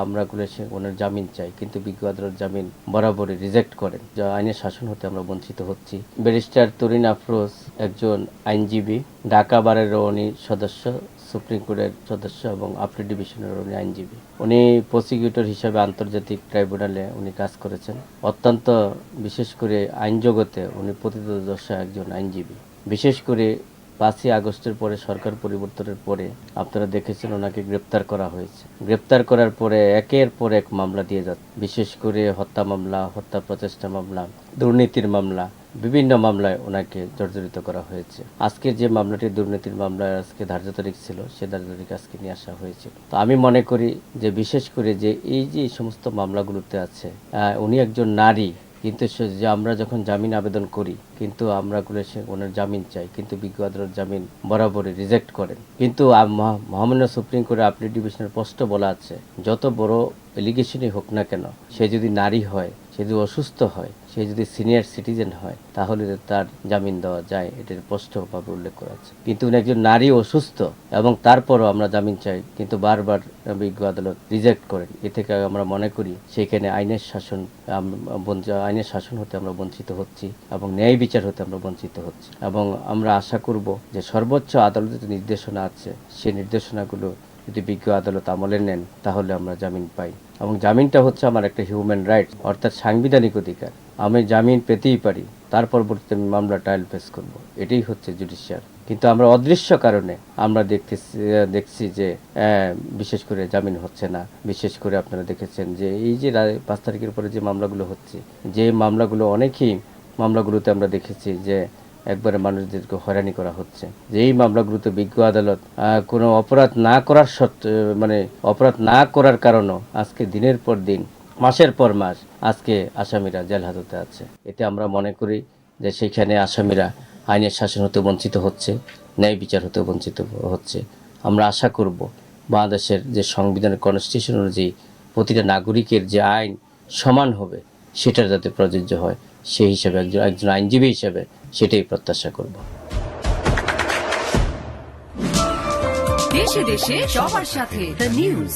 আমরা ওনার জামিন চাই, কিন্তু বিজ্ঞ আদালত জামিন বরাবরই রিজেক্ট করেন। যা আইনের শাসন হতে আমরা বঞ্চিত হচ্ছি। ব্যারিস্টার তরিন আফরোজ একজন আইনজীবী, ঢাকা বারেরও উনি সদস্য, সুপ্রিম কোর্টের সদস্য এবং আপিল ডিভিশনের উনি আইনজীবী। উনি প্রসিকিউটর হিসাবে আন্তর্জাতিক ট্রাইব্যুনালে উনি কাজ করেছেন। অত্যন্ত বিশেষ করে আইন জগতে উনি প্রথিতযশা একজন আইনজীবী। বিশেষ করে 5ই আগস্টের পরে সরকার পরিবর্তনের পরে আপনারা দেখেছেন ওনাকে গ্রেপ্তার করা হয়েছে। গ্রেপ্তার করার পরে একের পর এক মামলা দিয়ে যাচ্ছে, বিশেষ করে হত্যা মামলা, হত্যা প্রচেষ্টা মামলা, দুর্নীতির মামলা, বিভিন্ন মামলায় ওনাকে জর্জরিত করা হয়েছে। আজকে যে মামলাটি দুর্নীতির মামলায় আজকে ধার্য তারিখ ছিল, সে ধার্য তারিখ আজকে নিয়ে আসা হয়েছিল। তো আমি মনে করি যে বিশেষ করে যে এই যে সমস্ত মামলাগুলোতে আছে, উনি একজন নারী, কিন্তু যে আমরা যখন জামিন আবেদন করি, কিন্তু আমরা ওনার জামিন চাই, কিন্তু বিজ্ঞ আদালত জামিন বরাবরই রিজেক্ট করেন। কিন্তু মহামান্য সুপ্রিম কোর্টের আপিল ডিভিশনের স্পষ্ট বলা আছে, যত বড় এলিগেশনই হোক না কেন, সে যদি নারী হয়, সে যদি অসুস্থ হয়, সে যদি সিনিয়র সিটিজেন হয়, তাহলে তার জামিন দেওয়া যায়, এটার স্পষ্টভাবে উল্লেখ করা আছে। কিন্তু উনি একজন নারী, অসুস্থ, এবং তারপরও আমরা জামিন চাই, কিন্তু বারবার বিজ্ঞ আদালত রিজেক্ট করেন। এ থেকে আমরা মনে করি সেখানে আইনের শাসন হতে আমরা বঞ্চিত হচ্ছি এবং ন্যায় বিচার হতে আমরা বঞ্চিত হচ্ছি। এবং আমরা আশা করব যে সর্বোচ্চ আদালতের যে নির্দেশনা আছে, সেই নির্দেশনাগুলো যদি বিজ্ঞ আদালত আমলে নেন, তাহলে আমরা জামিন পাই। এবং জামিনটা হচ্ছে আমার একটা হিউম্যান রাইটস, অর্থাৎ সাংবিধানিক অধিকার। আমি জামিন পেতেই পারি, তার পরবর্তীতে আমি মামলা ট্রায়াল ফেস করব। এটাই হচ্ছে জুডিশিয়াল। কিন্তু আমরা অদৃশ্য কারণে আমরা দেখছি যে বিশেষ করে জামিন হচ্ছে না। বিশেষ করে আপনারা দেখেছেন যে এই যে 5 তারিখের পরে যে মামলাগুলো হচ্ছে, যে মামলাগুলো অনেকেই মামলাগুলোতে আমরা দেখেছি যে একবারে মানুষদেরকে হয়রানি করা হচ্ছে, যে এই মামলাগুলোতে বিজ্ঞ আদালত কোনো অপরাধ না করার অপরাধ না করার কারণেও আজকে দিনের পর দিন, মাসের পর মাস আজকে আসামিরা জেল হাজতে আছে। এতে আমরা মনে করি যে সেইখানে আসামিরা আইনের শাসন হতে বঞ্চিত হচ্ছে, ন্যায় বিচার হতে বঞ্চিত হচ্ছে। আমরা আশা করব বাংলাদেশের যে সংবিধানের কনস্টিটিউশন অনুযায়ী প্রতিটা নাগরিকের যে আইন সমান হবে, সেটা যাতে প্রযোজ্য হয়, সেই হিসাবে একজন আইনজীবী হিসাবে সেটাই প্রত্যাশা করব। দেশে দেশে সবার সাথে দ্য নিউজ।